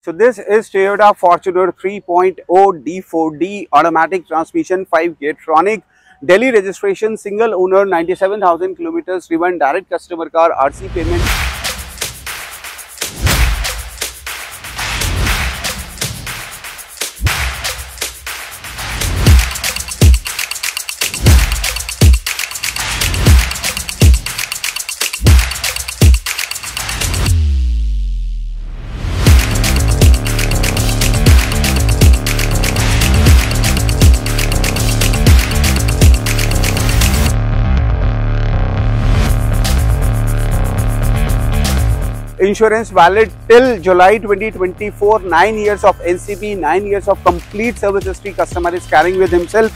So this is Toyota Fortuner 3.0 D4D automatic transmission 5 Geartronic Delhi registration single owner 97,000 kilometers driven direct customer car RC payment. Insurance valid till July 2024, 9 years of NCB, 9 years of complete service history customer is carrying with himself,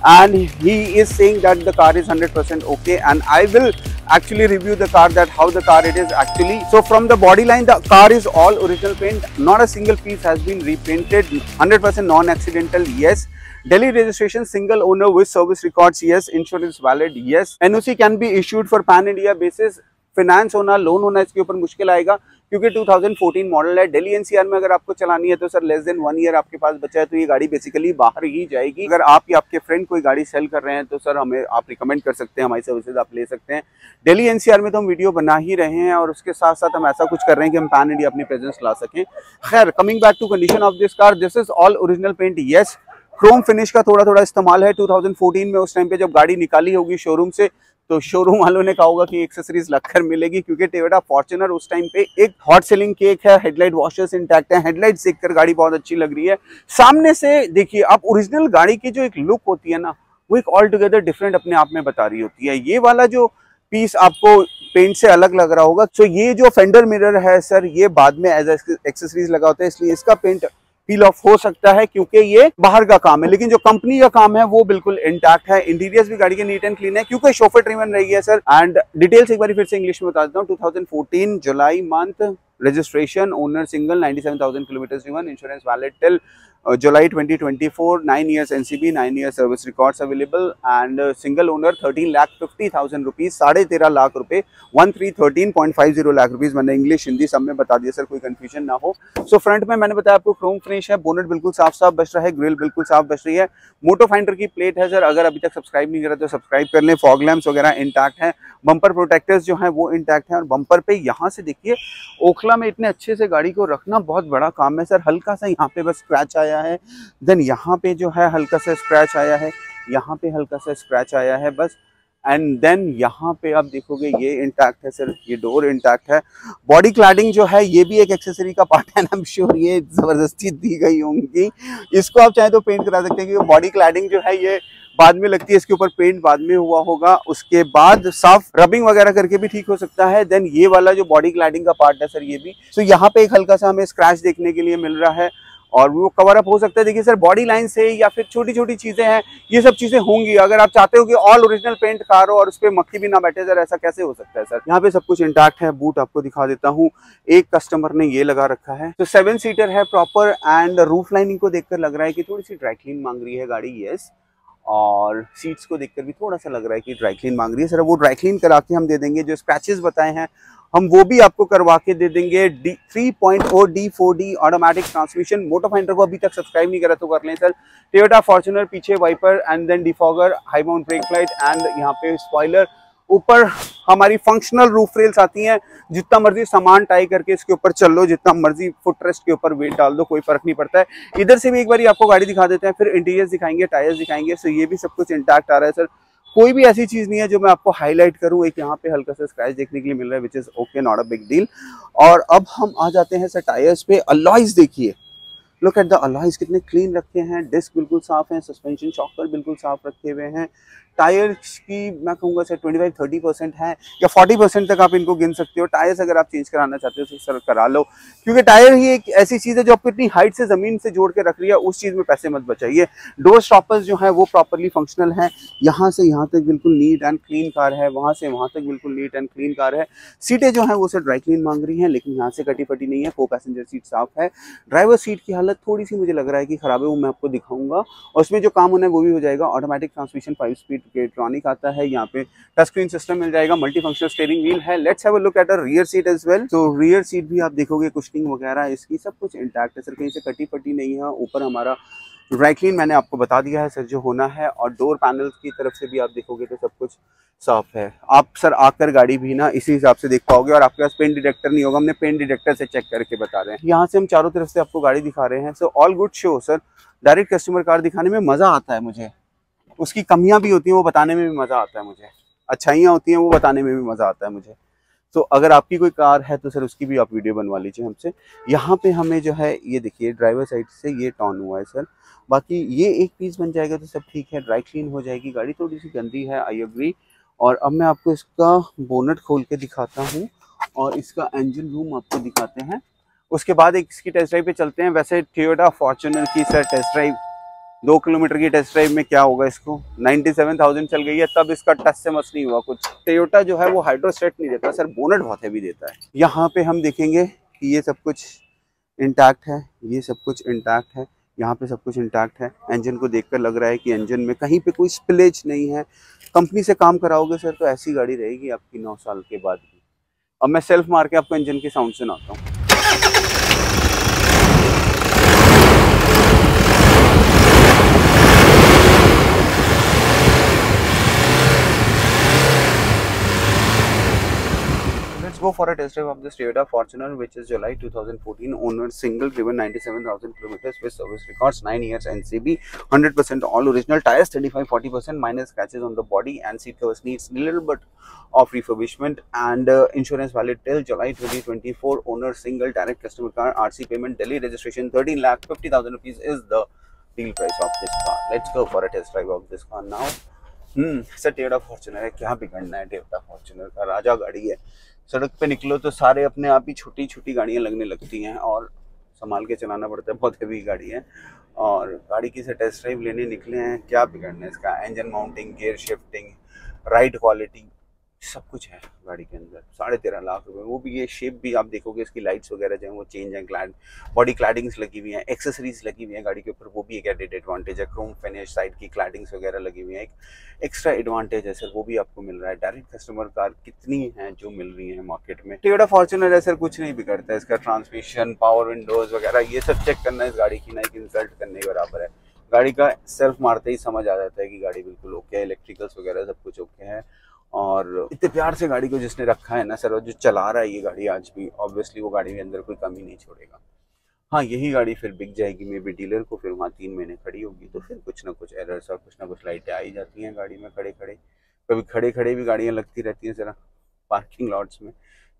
and he is saying that the car is 100% okay, and I will actually review the car, that how the car it is actually. So from the body line, the car is all original paint, not a single piece has been repainted, 100% non-accidental, yes. Delhi registration, single owner with service records, yes. Insurance valid, yes. NOC can be issued for pan India basis. Finance होना, loan होना इसके ऊपर मुश्किल आएगा क्योंकि 2014 model है। Delhi NCR में अगर आपको चलानी है तो सर लेस देन 1 ईयर आपके पास बचा है, तो ये गाड़ी बेसिकली बाहर ही जाएगी। अगर आप या आपके फ्रेंड कोई गाड़ी सेल कर रहे हैं तो सर हमें आप रिकमेंड कर सकते हैं, हमारी सर्विसेज आप ले सकते हैं। दिल्ली एनसीआर में तो हम वीडियो बना ही रहे हैं और उसके साथ साथ हम ऐसा कुछ कर रहे हैं कि हम पैन इंडिया अपनी प्रेजेंस ला सकें। खैर, coming back to condition of this car, this is all original paint, yes. Chrome finish का थोड़ा इस्तेमाल है। 2014 में उस टाइम पे जब गाड़ी निकाली होगी शोरूम से तो शोरूम वालों ने कहा होगा कि एक्सेसरीज लगकर मिलेगी, क्योंकि टोयोटा फॉर्च्यूनर उस टाइम पे एक हॉट सेलिंग केक है। हेडलाइट वॉशर्स इंटैक्ट है, हेडलाइट देखकर गाड़ी बहुत अच्छी लग रही है। सामने से देखिए आप, ओरिजिनल गाड़ी की जो एक लुक होती है ना, वो एक ऑल टुगेदर डिफरेंट अपने आप में बता रही होती है। ये वाला जो पीस आपको पेंट से अलग लग रहा होगा। तो ये जो फेंडर मिरर है सर, ये बाद में एज एक्सेसरीज लगा होता है, इसलिए इसका पेंट पील ऑफ हो सकता है क्योंकि ये बाहर का काम है, लेकिन जो कंपनी का काम है वो बिल्कुल इंटैक्ट है। इंटीरियर्स भी गाड़ी के नीट एंड क्लीन है क्योंकि शोफर ड्रिवन रही है सर। एंड डिटेल्स एक बार फिर से इंग्लिश में बता देता हूँ। 2014 जुलाई month, registration, owner single, 97,000 kilometers driven, insurance valid till July 2024, 9 years NCB, 9 years service records available, and single owner 13,50,000 rupees, 13.5 lakh रुपए, 13.50 लाख रुपीस। मैंने इंग्लिश हिंदी सब में बता दिया सर, कोई कंफ्यूजन ना हो। सो फ्रंट में मैंने बताया आपको क्रोम फिनिश है, बोनेट बिल्कुल साफ बच रहा है, ग्रिल बिल्कुल साफ बच रही है। मोटो फाइंडर की प्लेट है सर, अगर अभी तक सब्सक्राइब नहीं करा तो सब्सक्राइब कर लें। फॉग लैंप्स वगैरह इंटैक्ट है, बम्पर प्रोटेक्टर्स जो है वो इंटैक्ट है, और बम्पर पे यहाँ से देखिए ओखला में इतने अच्छे से गाड़ी को रखना बहुत बड़ा काम है सर। हल्का सा यहाँ पे बस स्क्रैच आया है, देन यहाँ पे जो है हल्का सा स्क्रैच आया है, यहाँ पे हल्का सा स्क्रैच आया है बस, एंड देन यहाँ पे आप देखोगे ये इंटैक्ट है सर, ये डोर इंटैक्ट है। बॉडी क्लैडिंग जो है ये भी एक एक्सेसरी का पार्ट है, आई एम श्योर ये जबरदस्ती दी गई होंगी। इसको आप चाहे तो पेंट करा सकते हैं क्योंकि बॉडी क्लैडिंग जो है ये बाद में लगती है, इसके ऊपर पेंट बाद में हुआ होगा, उसके बाद साफ रबिंग वगैरह करके भी ठीक हो सकता है। देन ये वाला जो बॉडी क्लैडिंग का पार्ट है सर, ये भी तो यहाँ पे एक हल्का सा हमें स्क्रैच देखने के लिए मिल रहा है और वो कवर अप हो सकता है। देखिए सर, बॉडी लाइन से या फिर छोटी छोटी चीजें हैं, ये सब चीजें होंगी। अगर आप चाहते हो कि ऑल ओरिजिनल पेंट कार हो और उस पर मक्खी भी ना बैठे सर, ऐसा कैसे हो सकता है सर। यहाँ पे सब कुछ इंटैक्ट है। बूट आपको दिखा देता हूँ, एक कस्टमर ने ये लगा रखा है, तो 7 सीटर है प्रॉपर, एंड रूफ लाइनिंग को देखकर लग रहा है कि थोड़ी सी ड्राई क्लीन मांग रही है गाड़ी, यस। और सीट्स को देखकर भी थोड़ा सा लग रहा है कि ड्राई क्लीन मांग रही है सर। वो ड्राई क्लीन करा के हम दे देंगे, जो स्क्रैचेस बताए हैं हम वो भी आपको करवा के दे देंगे। 3.0 D4D ऑटोमेटिक ट्रांसमिशन। मोटो फाइंडर को अभी तक सब्सक्राइब नहीं करा तो कर लें सर। टोयोटा फॉर्च्यूनर, पीछे wiper and then defogger, high mount brake light, and यहाँ पे स्पॉइलर। ऊपर हमारी फंक्शनल रूफ रेल्स आती हैं, जितना मर्जी सामान टाई करके इसके ऊपर चल लो, जितना मर्जी फुट रेस्ट के ऊपर वेट डाल दो, कोई फर्क नहीं पड़ता है। इधर से भी एक बार आपको गाड़ी दिखा देते हैं, फिर इंटीरियर दिखाएंगे, टायर्स दिखाएंगे। सो ये भी सब कुछ इंटैक्ट आ रहा है सर, कोई भी ऐसी चीज नहीं है जो मैं आपको हाईलाइट करूं। एक यहाँ पे हल्का सा स्क्रैच देखने के लिए मिल रहा है, which is okay, not a big deal. और अब हम आ जाते हैं सर टायर्स पे। अलॉयज देखिए, लुक एट द अलॉयज, कितने क्लीन रखे हैं, डिस्क बिल्कुल साफ है, सस्पेंशन शॉकर बिल्कुल साफ रखे हुए हैं। टायर्स की मैं कहूँगा सर 25-30% है या 40% तक आप इनको गिन सकते हो। टायर्स अगर आप चेंज कराना चाहते हो तो सर करा लो, क्योंकि टायर ही एक ऐसी चीज़ है जो आपको इतनी हाइट से ज़मीन से जोड़ के रख रही है, उस चीज़ में पैसे मत बचाइए। डोर स्टॉपर्स जो है वो प्रॉपरली फंक्शनल है, यहाँ से यहाँ तक बिल्कुल नीट एंड क्लीन कार है, वहाँ से वहाँ तक बिल्कुल नीट एंड क्लीन कार है। सीटें जो हैं वो सर ड्राई क्लीन मांग रही हैं, लेकिन यहाँ से कटी फटी नहीं है, को पैसेंजर सीट साफ है। ड्राइवर सीट की हालत थोड़ी सी मुझे लग रहा है कि ख़राब है, वो मैं आपको दिखाऊंगा, और उसमें जो काम होना है वो भी हो जाएगा। ऑटोमेटिक ट्रांसमिशन 5 स्पीड इलेक्ट्रॉनिक आता है, यहाँ पे टच स्क्रीन सिस्टम मिल जाएगा, मल्टी फंक्शनल स्टीयरिंग व्हील है। Let's have a look at a rear seat as well. तो रियर सीट भी आप देखोगे कुशनिंग वगैरह इसकी सब कुछ इंटैक्ट है सर, कहीं से कटी फटी नहीं है। ऊपर हमारा ड्राई क्लीन मैंने आपको बता दिया है सर जो होना है, और डोर पैनल की तरफ से भी आप देखोगे तो सब कुछ साफ है। आप सर आकर गाड़ी भी ना इसी हिसाब से देख पाओगे, और आपके पास पेन डिटेक्टर नहीं होगा, हमने पेन डिटेक्टर से चेक करके बता रहे हैं। यहाँ से हम चारों तरफ से आपको गाड़ी दिखा रहे हैं। So all good show sir. Direct customer car दिखाने में मजा आता है मुझे, उसकी कमियां भी होती हैं वो बताने में भी मजा आता है मुझे, अच्छाइयाँ होती हैं वो बताने में भी मजा आता है मुझे। तो अगर आपकी कोई कार है तो सर उसकी भी आप वीडियो बनवा लीजिए हमसे। यहाँ पे हमें जो है ये देखिए ड्राइवर साइड से ये टर्न हुआ है सर, बाकी ये एक पीस बन जाएगा तो सब ठीक है, ड्राई क्लीन हो जाएगी। गाड़ी थोड़ी सी गंदी है, आई एग्री। और अब मैं आपको इसका बोनट खोल के दिखाता हूँ और इसका इंजन रूम आपको दिखाते हैं, उसके बाद एक इसकी टेस्ट ड्राइव पे चलते हैं। वैसे टोयोटा फॉर्च्यूनर की सर टेस्ट ड्राइव 2 किलोमीटर की टेस्ट ड्राइव में क्या होगा, इसको 97,000 चल गई है, तब इसका टच से मस नहीं हुआ कुछ। टोयोटा जो है वो हाइड्रोस्टेट नहीं देता सर, बोनट बहुत हैवी देता है। यहाँ पे हम देखेंगे कि ये सब कुछ इंटैक्ट है, ये सब कुछ इंटैक्ट है, यहाँ पे सब कुछ इंटैक्ट है। इंजन को देखकर लग रहा है कि इंजन में कहीं पे कोई स्पिलेज नहीं है। कंपनी से काम कराओगे सर तो ऐसी गाड़ी रहेगी आपकी 9 साल के बाद भी। अब मैं सेल्फ मार के आपको इंजन के साउंड सुनाता हूँ। Let's go for a test drive of this Toyota Fortuner, which is July 2014, owner single, driven 97,000 kilometers with service records, 9 years NCB, 100% all original tires, 35-40% minor scratches on the body, and seat covers needs a little bit of refurbishment, and insurance valid till July 2024, owner single, direct customer car, RC payment, Delhi registration, 13,50,000 rupees is the deal price of this car. Let's go for a test drive of this car now. Sir Toyota Fortuner है, क्या बिगड़ना है, Toyota Fortuner का राजा गाड़ी है। सड़क पे निकलो तो सारे अपने आप ही छोटी छोटी गाड़ियां लगने लगती हैं और संभाल के चलाना पड़ता है, बहुत हैवी गाड़ी है। और गाड़ी की से टेस्ट ड्राइव लेने निकले हैं, क्या बिगड़ना है इसका। Engine mounting, gear shifting, ride quality सब कुछ है गाड़ी के अंदर। 13.5 लाख रुपए, वो भी ये शेप भी आप देखोगे, इसकी लाइट्स वगैरह जो है वो चेंज है, क्लैड बॉडी क्लैडिंग्स लगी हुई हैं, एक्सेसरीज लगी हुई हैं गाड़ी के ऊपर, वो भी एक एडेड एडवांटेज है। क्रोम फिनिश, साइड की क्लैडिंग्स वगैरह लगी हुई हैं, एक एक्स्ट्रा एडवांटेज है सर, वो भी आपको मिल रहा है। डायरेक्ट कस्टमर कार कितनी है जो मिल रही है मार्केट में। टोयोटा फॉर्च्यूनर है सर, कुछ नहीं बिगड़ता है इसका। ट्रांसमिशन, पावर विंडोज वगैरह ये सब चेक करना इस गाड़ी की ना एक इंसल्ट करने के बराबर है। गाड़ी का सेल्फ मारते ही समझ आ जाता है कि गाड़ी बिल्कुल ओके है, इलेक्ट्रिकल्स वगैरह सब कुछ ओके है। और इतने प्यार से गाड़ी को जिसने रखा है ना सर, और जो चला रहा है ये गाड़ी आज भी, ऑब्वियसली वो गाड़ी के अंदर कोई कमी नहीं छोड़ेगा। हाँ, यही गाड़ी फिर बिक जाएगी मे बी डीलर को, फिर वहाँ 3 महीने खड़ी होगी तो फिर कुछ ना कुछ एरर्स और कुछ ना कुछ लाइटें आई जाती हैं गाड़ी में खड़े खड़े। कभी खड़े खड़े भी गाड़ियाँ लगती रहती हैं ज़रा पार्किंग लॉट्स में,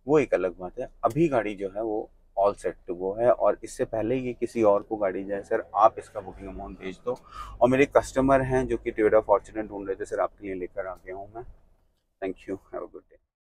वो एक अलग बात है। अभी गाड़ी जो है वो ऑल सेट टू गो है, और इससे पहले ये किसी और को गाड़ी जाए सर, आप इसका बुकिंग अमाउंट भेज दो। और मेरे कस्टमर हैं जो कि टोयोटा फॉर्च्यूनर ढूंढ रहे थे सर, आपके लिए लेकर आ गया हूँ मैं। Thank you. Have a good day.